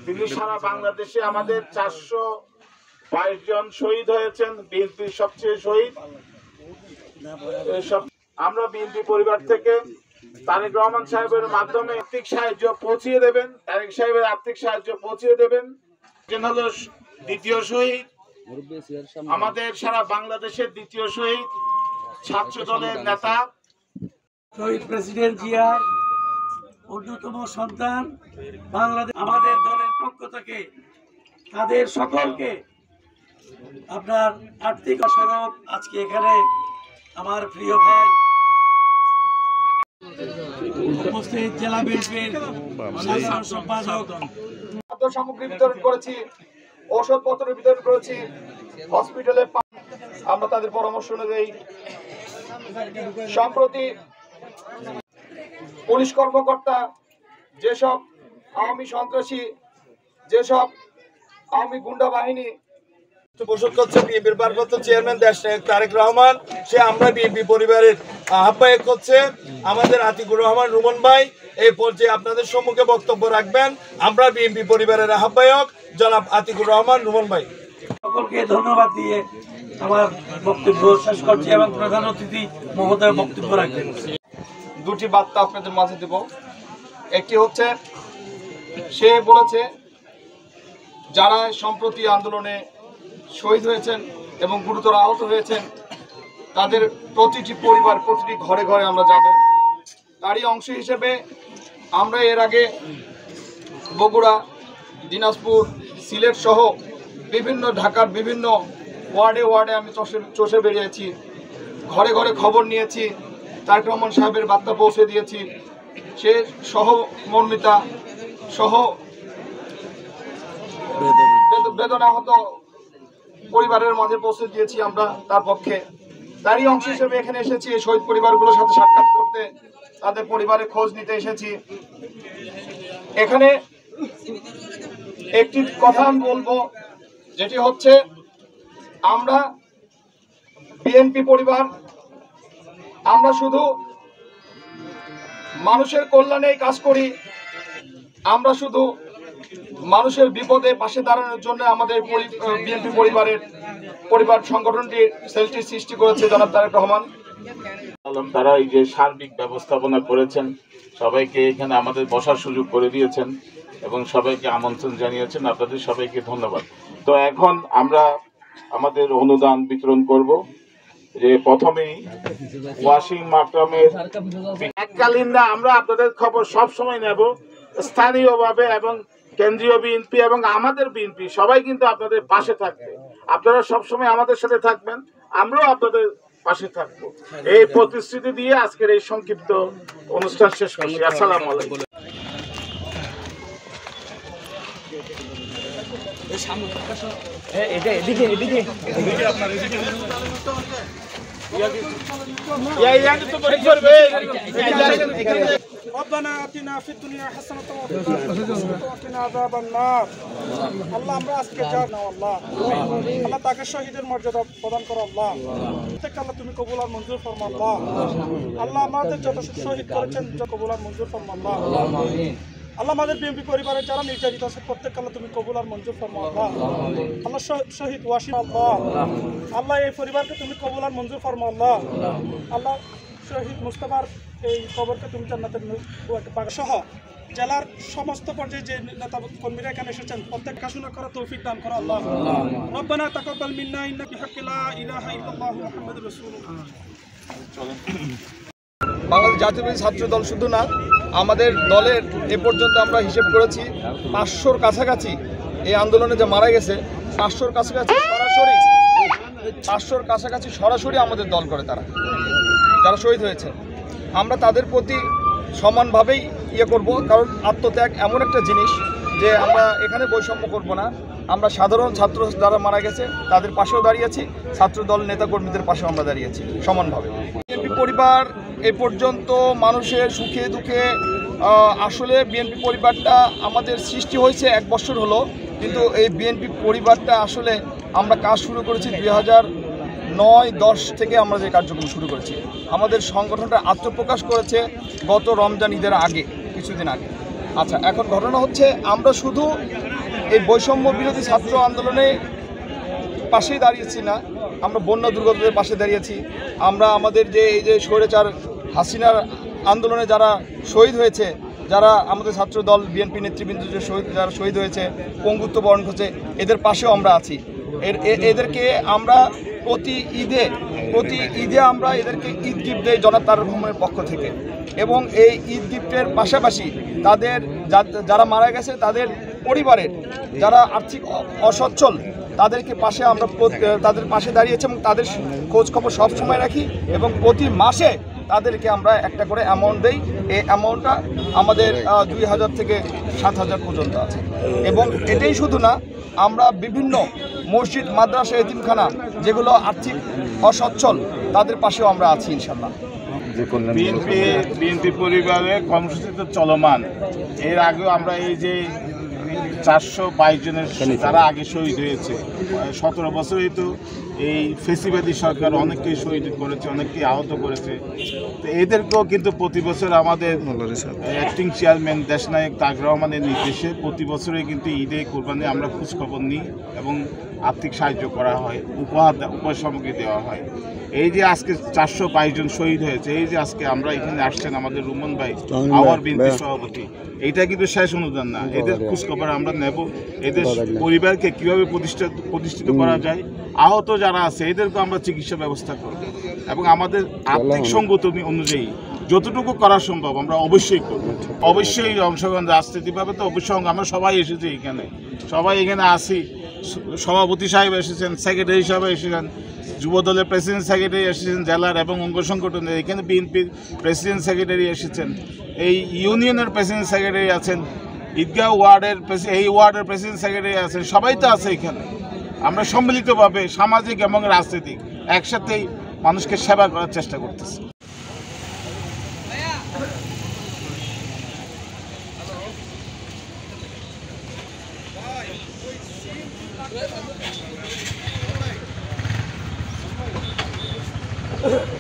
তিনি সারা বাংলাদেশে আমাদের 422 জন শহীদ হয়েছেন, বিএনপির সবচেয়ে শহীদ। আমরা বিএনপি পরিবার থেকে তারেক রহমান সাহেবের মাধ্যমে আর্থিক সাহায্য পৌঁছিয়ে দেবেন, তারেক সাহেবের আর্থিক সাহায্য পৌঁছিয়ে দেবেন। হলো দ্বিতীয় শহীদ, আমাদের সারা বাংলাদেশের দ্বিতীয় শহীদ, ছাত্র দলের নেতা শহীদ প্রেসিডেন্ট জিয়ার অন্যতম সন্তান। বাংলাদেশ আমাদের দলের পক্ষ থেকে তাদের সকলকে আপনার আর্থিক স্বরূপ আজকে এখানে আমার প্রিয় ভাই উপস্থিত জেলা বিএনপির সাধারণ সম্পাদক খাদ্য সামগ্রী বিতরণ করেছি, ঔষধপত্র বিতরণ করেছি, হসপিটালে আমরা তাদের পরামর্শ অনুযায়ী সম্প্রতি পুলিশ কর্মকর্তা যেসব আওয়ামী সন্ত্রাসী, যেসব আওয়ামী গুন্ডা বাহিনী বসত করছে, বিএনপির ভারপ্রাপ্ত চেয়ারম্যান দেশ তারেক রহমান, সে আমরা বিএনপি পরিবারের আহ্বায়ক হচ্ছে আমাদের আতিকুর রহমান রুমন ভাই। এই পর্যায়ে আপনাদের সম্মুখে বক্তব্য রাখবেন আমরা বিএনপি পরিবারের আহ্বায়ক জনাব আতিকুর রহমান রুমন ভাই। সকলকে ধন্যবাদ দিয়ে আমার বক্তব্য শেষ করছি এবং প্রধান অতিথি মহোদয় বক্তব্য রাখবেন। দুটি বার্তা আপনাদের মাঝে দেব। একটি হচ্ছে, সে বলেছে যারা সম্প্রতি আন্দোলনে শহীদ হয়েছেন এবং গুরুতর আহত হয়েছেন তাদের প্রতিটি পরিবার, প্রতিটি ঘরে ঘরে আমরা যাব। তারই অংশ হিসেবে আমরা এর আগে বগুড়া, দিনাজপুর, সিলেট সহ বিভিন্ন ঢাকার বিভিন্ন ওয়ার্ডে ওয়ার্ডে আমি চষে বেরিয়েছি, ঘরে ঘরে খবর নিয়েছি, তারেক রহমান সাহেবের বার্তা পৌঁছে দিয়েছি। সে সহমর্মিতা সহ বেদনাহত পরিবারের মাঝে পৌঁছে দিয়েছি আমরা তার পক্ষে। তারই অংশ হিসেবে এখানে এসেছি এই শহীদ পরিবারগুলোর সাথে সাক্ষাৎ করতে, তাদের পরিবারের খোঁজ নিতে এসেছি। এখানে একটি কথা আমি বলবো, যেটি হচ্ছে আমরা বিএনপি পরিবার, আমরা শুধু মানুষের কল্যাণেই কাজ করি, আমরা শুধু মানুষের বিপদে পাশে দাঁড়ানোর জন্য আমাদের বিএনপি পরিবার সংগঠনটি সেলটি সৃষ্টি করেছে জনাব তারেক রহমান। তারা এই যে সার্বিক ব্যবস্থাপনা করেছেন, সবাইকে এখানে আমাদের বসার সুযোগ করে দিয়েছেন এবং সবাইকে আমন্ত্রণ জানিয়েছেন, আপনাদের সবাইকে ধন্যবাদ। তো এখন আমরা আমাদের অনুদান বিতরণ করব। যে প্রথমেই ওয়াসিম মাকরামের এককালীন না, আমরা আপনাদের খবর সব সময় নেব স্থানীয়ভাবে, এবং কেন্দ্রীয় বিএনপি এবং আমাদের বিএনপি সবাই কিন্তু আপনাদের পাশে থাকবে। আপনারা সবসময় আমাদের সাথে থাকবেন, আমরাও আপনাদের পাশে থাকবো, এই প্রতিশ্রুতি দিয়ে আজকের এই সংক্ষিপ্ত অনুষ্ঠান শেষ করছি। আসসালামু আলাইকুম। ربنا آتنا في الدنيا حسنة وفي الآخرة حسنة وقنا عذاب النار। আল্লাহ আমরা আজকে যার নাও আল্লাহ, আল্লাহ তাকে শহীদের মর্যাদা প্রদান করো আল্লাহ। প্রত্যেককে আল্লাহ তুমি কবুল আর মঞ্জুর ফরমা আল্লাহ। আল্লাহ আমাদের যত শহীদ করেছেন কবুল আর মঞ্জুর ফরমা আল্লাহ। আল্লাহ আমাদের বিএনপি পরিবারের যারা নির্যাতিত আছে প্রত্যেককে আল্লাহ তুমি কবুল আর মঞ্জুর ফরমা আল্লাহ। আল্লাহ শহীদ ওয়াসিম আল্লাহ, আল্লাহ এই পরিবারকে তুমি কবুল আর মঞ্জুর ফরমা আল্লাহ। আল্লাহ শহীদ মুস্তাফার এই খবরকে তুমি জান্নাতের সহ জেলার সমস্ত পর্যায়ে যে নেতা কর্মীরা এখানে এসেছেন প্রত্যেক কাশুনা করা তৌফিক দান করো আল্লাহ। রব্বানা তাকাব্বাল মিন্না ইন্নাকা বিহাক্কি লা ইলাহা ইল্লাল্লাহু মুহাম্মাদুর রাসূলুল্লাহ। বাংলাদেশ জাতীয়তাবাদী ছাত্র দল শুধু না, আমাদের দলের এ পর্যন্ত আমরা হিসেব করেছি 500-র কাছাকাছি এই আন্দোলনে যে মারা গেছে, 500-র কাছাকাছি সরাসরি আমাদের দল করে তারা যারা শহীদ হয়েছে। আমরা তাদের প্রতি সমানভাবেই করব, কারণ আত্মত্যাগ এমন একটা জিনিস যে আমরা এখানে বৈষম্য করব না। আমরা সাধারণ ছাত্র যারা মারা গেছে তাদের পাশেও দাঁড়িয়েছি, ছাত্র দল নেতাকর্মীদের পাশেও আমরা দাঁড়িয়েছি সমানভাবে। বিএনপি পরিবার এ পর্যন্ত মানুষের সুখে দুঃখে, আসলে বিএনপি পরিবারটা আমাদের সৃষ্টি হয়েছে 1 বছর হলো, কিন্তু এই বিএনপি পরিবারটা আসলে আমরা কাজ শুরু করেছি 2009-10 থেকে আমরা যে কার্যক্রম শুরু করেছি। আমাদের সংগঠনটা আত্মপ্রকাশ করেছে গত রমজান ঈদের আগে, কিছুদিন আগে। আচ্ছা, এখন ঘটনা হচ্ছে আমরা শুধু এই বৈষম্য বিরোধী ছাত্র আন্দোলনে পাশেই দাঁড়িয়েছি না, আমরা বন্যা দুর্গতদের পাশে দাঁড়িয়েছি। আমরা আমাদের যে এই যে স্বৈরাচার হাসিনার আন্দোলনে যারা শহীদ হয়েছে, যারা আমাদের ছাত্র দল বিএনপি নেতৃবৃন্দ যে যারা শহীদ হয়েছে, পঙ্গুত্ব বরণ করছে, এদের পাশেও আমরা আছি। এদেরকে আমরা প্রতি ঈদে আমরা এদেরকে ঈদ গিফট দেই জনাব তারেক রহমানের পক্ষ থেকে। এবং এই ঈদ গিফটের পাশাপাশি তাদের যারা মারা গেছে তাদের পরিবারের যারা আর্থিক অসচ্ছল তাদেরকে পাশে আমরা তাদের পাশে দাঁড়িয়েছি এবং তাদের খোঁজ খবর সবসময় রাখি এবং প্রতি মাসে তাদেরকে আমরা একটা করে অ্যামাউন্ট দেই। এই অ্যামাউন্টটা আমাদের 2000 থেকে 7000 পর্যন্ত আছে। এবং এটাই শুধু না, আমরা বিভিন্ন মসজিদ, মাদ্রাসা, এতিমখানা যেগুলো আর্থিক অসচ্ছল তাদের পাশেও আমরা আছি ইনশাল্লাহ। বিএনপি পরিবারে কর্মসূচি তো চলমান। এর আগেও আমরা এই যে 422 জনের তারা আগে শহীদ হয়েছে, 17 বছরেই তো এই ফেসিবাদী সরকার অনেককেই শহীদ করেছে, অনেককেই আহত করেছে। তো এদেরকেও কিন্তু প্রতি বছর আমাদের অ্যাক্টিং চেয়ারম্যান দেশনায়ক তারেক রহমানের নির্দেশে প্রতি বছরে কিন্তু ঈদে কোরবানি আমরা খোঁজখবর নিই এবং আর্থিক সাহায্য করা হয়, উপহার সামগ্রী দেওয়া হয়। এই যে আজকে 422 জন শহীদ হয়েছে, এই যে আজকে আমরা এখানে আসছেন আমাদের রুমন ভাই আওয়ার বিএনপি সভাপতি, এইটা কিন্তু শেষ অনুদান না। এদের খোঁজখবর আমরা নেব, এদের পরিবারকে কীভাবে প্রতিষ্ঠিত করা যায়, আহত যারা আছে এদেরকে আমরা চিকিৎসা ব্যবস্থা করব এবং আমাদের আর্থিক সঙ্গতি অনুযায়ী যতটুকু করা সম্ভব আমরা অবশ্যই করব। অবশ্যই অংশগ্রহণ রাজনীতিভাবে তো অবশ্যই আমরা সবাই এসেছি এখানে, সবাই এখানে আসি। সভাপতি সাহেব এসেছেন, সেক্রেটারি সাহেব এসেছেন, যুবদলের প্রেসিডেন্ট সেক্রেটারি এসেছেন জেলার এবং অঙ্গ সংগঠনের, এখানে বিএনপির প্রেসিডেন্ট সেক্রেটারি এসেছেন, এই ইউনিয়নের প্রেসিডেন্ট সেক্রেটারি আছেন, ঈদগাঁও ওয়ার্ডের এই ওয়ার্ডের প্রেসিডেন্ট সেক্রেটারি আছেন, সবাই তো আছে এখানে। আমরা সম্মিলিতভাবে সামাজিক এবং রাজনৈতিক একসাথেই মানুষকে সেবা করার চেষ্টা করতেছি। Ugh.